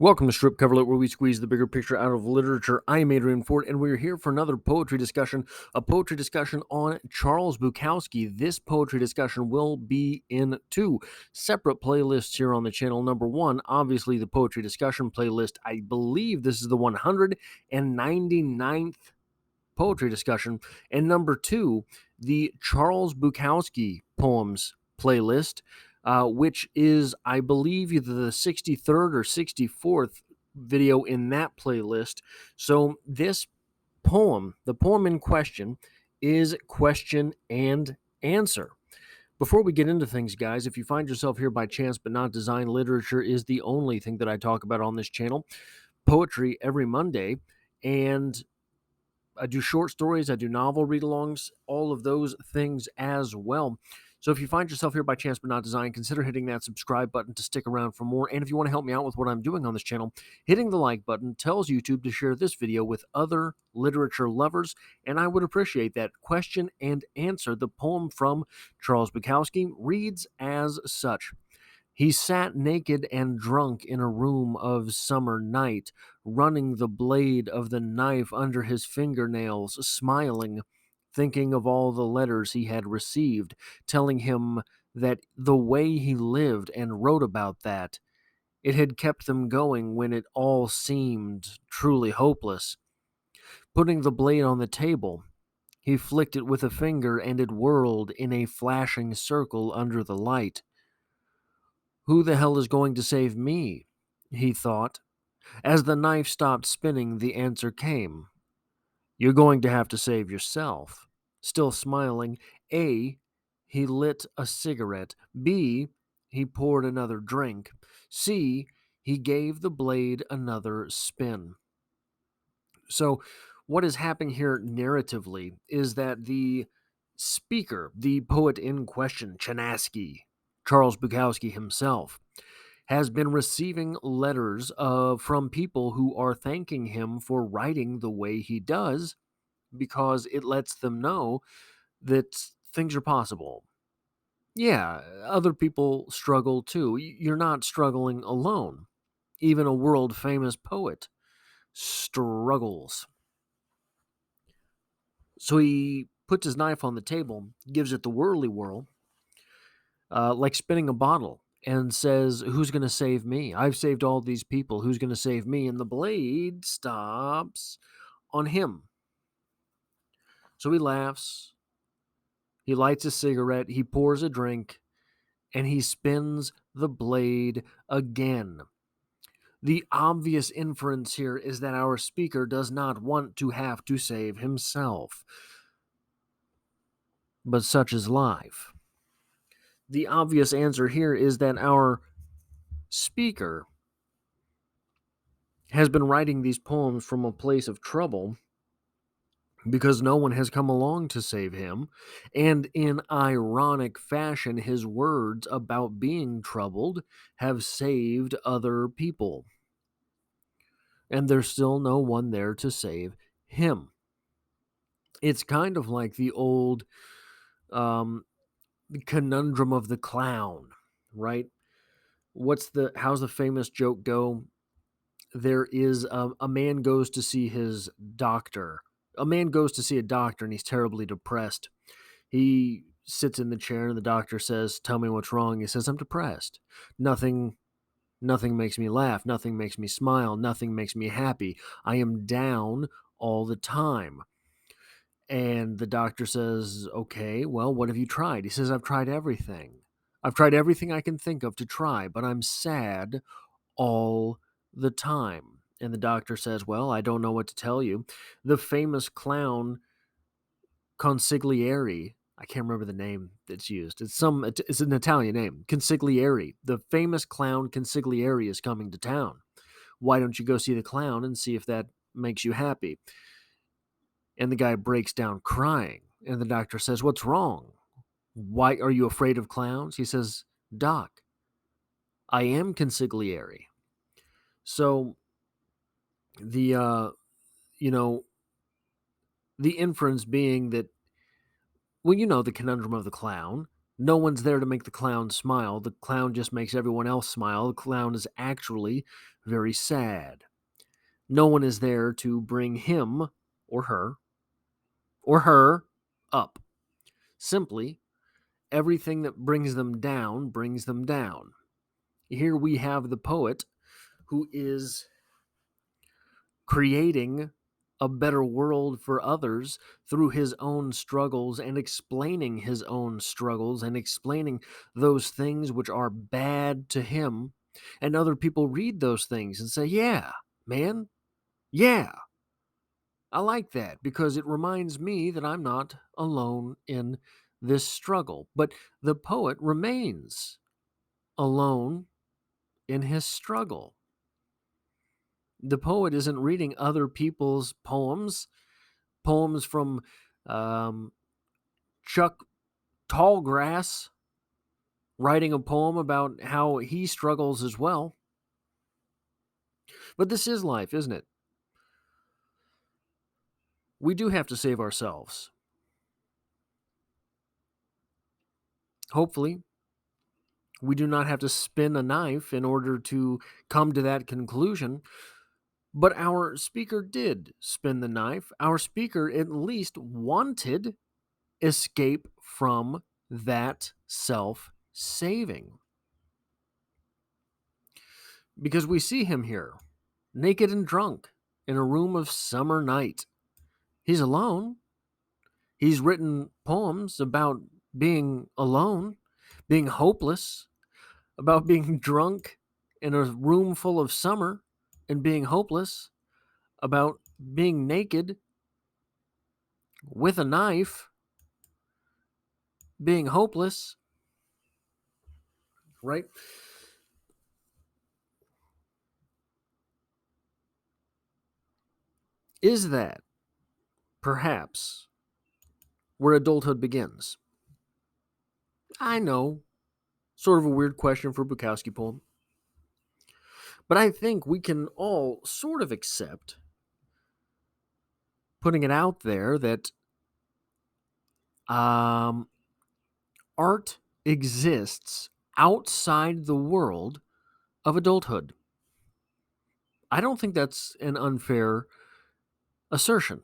Welcome to Strip Coverlet, where we squeeze the bigger picture out of literature. I am Adrian Ford, and we're here for another poetry discussion, a poetry discussion on Charles Bukowski. This poetry discussion will be in two separate playlists here on the channel. Number one, obviously the poetry discussion playlist. I believe this is the 199th poetry discussion. And number two, the Charles Bukowski poems playlist, which is, I believe, either the 63rd or 64th video in that playlist. So this poem, the poem in question, is Question and Answer. Before we get into things, guys, if you find yourself here by chance but not design, literature is the only thing that I talk about on this channel. Poetry every Monday, and I do short stories, I do novel read-alongs, all of those things as well. So if you find yourself here by chance but not design, consider hitting that subscribe button to stick around for more. And if you want to help me out with what I'm doing on this channel, hitting the like button tells YouTube to share this video with other literature lovers, and I would appreciate that. Question and Answer, the poem from Charles Bukowski, reads as such. He sat naked and drunk in a room of summer night, running the blade of the knife under his fingernails, smiling, thinking of all the letters he had received, telling him that the way he lived and wrote about that, it had kept them going when it all seemed truly hopeless. Putting the blade on the table, he flicked it with a finger and it whirled in a flashing circle under the light. Who the hell is going to save me? He thought. As the knife stopped spinning, the answer came. You're going to have to save yourself. Still smiling, A, he lit a cigarette. B, he poured another drink. C, he gave the blade another spin. So, what is happening here narratively is that the speaker, the poet in question, Chinaski, Charles Bukowski himself, has been receiving letters from people who are thanking him for writing the way he does because it lets them know that things are possible. Yeah, other people struggle too. You're not struggling alone. Even a world famous poet struggles. So he puts his knife on the table, gives it the whirly whirl, like spinning a bottle, and says, "Who's going to save me? I've saved all these people. Who's going to save me?" And the blade stops on him. So he laughs. He lights a cigarette. He pours a drink, and he spins the blade again. The obvious inference here is that our speaker does not want to have to save himself. But such is life. The obvious answer here is that our speaker has been writing these poems from a place of trouble because no one has come along to save him. And in ironic fashion, his words about being troubled have saved other people. And there's still no one there to save him. It's kind of like the old conundrum of the clown, right? How's the famous joke go? There is a man goes to see his doctor. A man goes to see a doctor and he's terribly depressed. He sits in the chair and the doctor says, "Tell me what's wrong." He says, "I'm depressed. Nothing nothing makes me laugh, nothing makes me smile, nothing makes me happy. I am down all the time." And the doctor says, "Okay, well, what have you tried?" He says, "I've tried everything. I've tried everything I can think of to try, but I'm sad all the time." And the doctor says, "Well, I don't know what to tell you." The famous clown Consigliere, I can't remember the name that's used. It's an Italian name. Consigliere. The famous clown Consigliere is coming to town. Why don't you go see the clown and see if that makes you happy? And the guy breaks down crying. And the doctor says, "What's wrong? Why are you afraid of clowns?" He says, "Doc, I am Consigliere." So the you know the inference being that, well, the conundrum of the clown. No one's there to make the clown smile. The clown just makes everyone else smile. The clown is actually very sad. No one is there to bring him or her up. Simply, everything that brings them down brings them down. Here we have the poet who is creating a better world for others through his own struggles and explaining his own struggles and explaining those things which are bad to him. And other people read those things and say, yeah, man, yeah, I like that because it reminds me that I'm not alone in this struggle. But the poet remains alone in his struggle. The poet isn't reading other people's poems from Chuck Tallgrass writing a poem about how he struggles as well. But this is life, isn't it? We do have to save ourselves. Hopefully, we do not have to spin a knife in order to come to that conclusion. But our speaker did spin the knife. Our speaker at least wanted escape from that self-saving. Because we see him here, naked and drunk, in a room of summer night. He's alone. He's written poems about being alone, being hopeless, about being drunk in a room full of summer and being hopeless, about being naked with a knife, being hopeless, right? Is that perhaps where adulthood begins? I know, sort of a weird question for a Bukowski poem. But I think we can all sort of accept, putting it out there, that art exists outside the world of adulthood. I don't think that's an unfair assertion.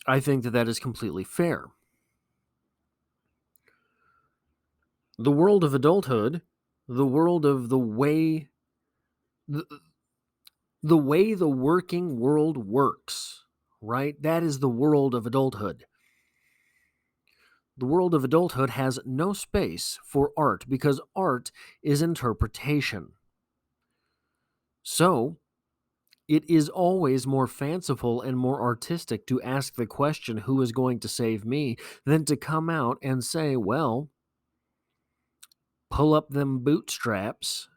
I think that that is completely fair. The world of adulthood, the world of the, the way the working world works, right? That is the world of adulthood. The world of adulthood has no space for art because art is interpretation. So, it is always more fanciful and more artistic to ask the question, who is going to save me, than to come out and say, well, pull up them bootstraps,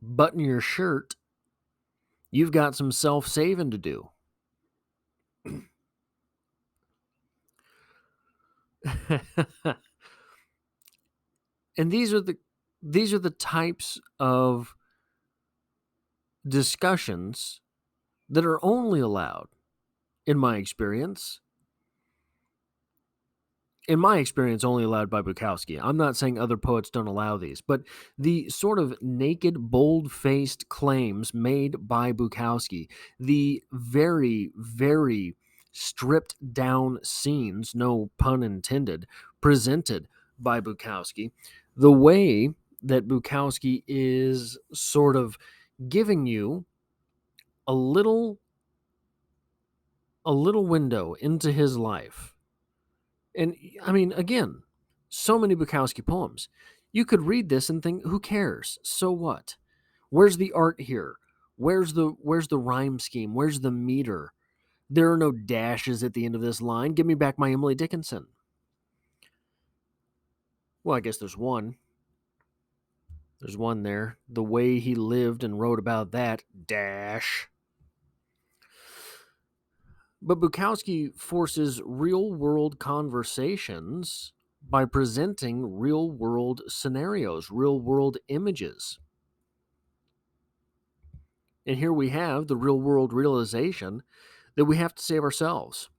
button your shirt, you've got some self-saving to do. And these are the types of discussions that are only allowed, in my experience, only allowed by Bukowski. I'm not saying other poets don't allow these, but the sort of naked, bold-faced claims made by Bukowski, the very, very stripped down scenes, no pun intended, presented by Bukowski, the way that Bukowski is sort of giving you a little window into his life. And I mean, again, so many Bukowski poems. You could read this and think, who cares? So what? Where's the art here? Where's the rhyme scheme? Where's the meter? There are no dashes at the end of this line. Give me back my Emily Dickinson. Well, I guess there's one. There's one there. The way he lived and wrote about that dash. But Bukowski forces real-world conversations by presenting real-world scenarios, real-world images. And here we have the real-world realization that we have to save ourselves.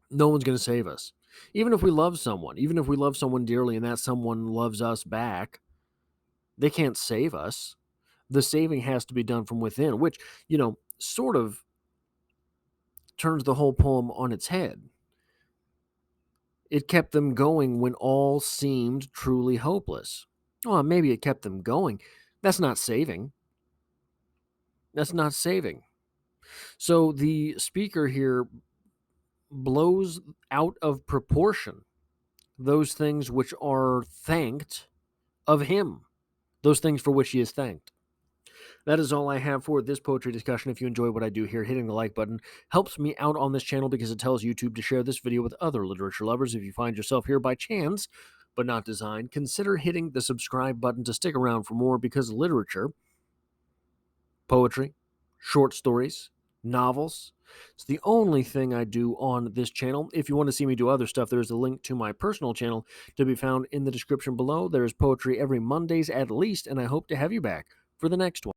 No one's going to save us. Even if we love someone, even if we love someone dearly and that someone loves us back, they can't save us. The saving has to be done from within, which, sort of turns the whole poem on its head. It kept them going when all seemed truly hopeless. Well, maybe it kept them going. That's not saving. That's not saving. So the speaker here blows out of proportion those things which are thanked of him, those things for which he is thanked. That is all I have for this poetry discussion. If you enjoy what I do here, hitting the like button helps me out on this channel because it tells YouTube to share this video with other literature lovers. If you find yourself here by chance, but not design, consider hitting the subscribe button to stick around for more, because literature, poetry, short stories, novels, it's the only thing I do on this channel. If you want to see me do other stuff, there's a link to my personal channel to be found in the description below. There's poetry every Mondays at least, and I hope to have you back for the next one.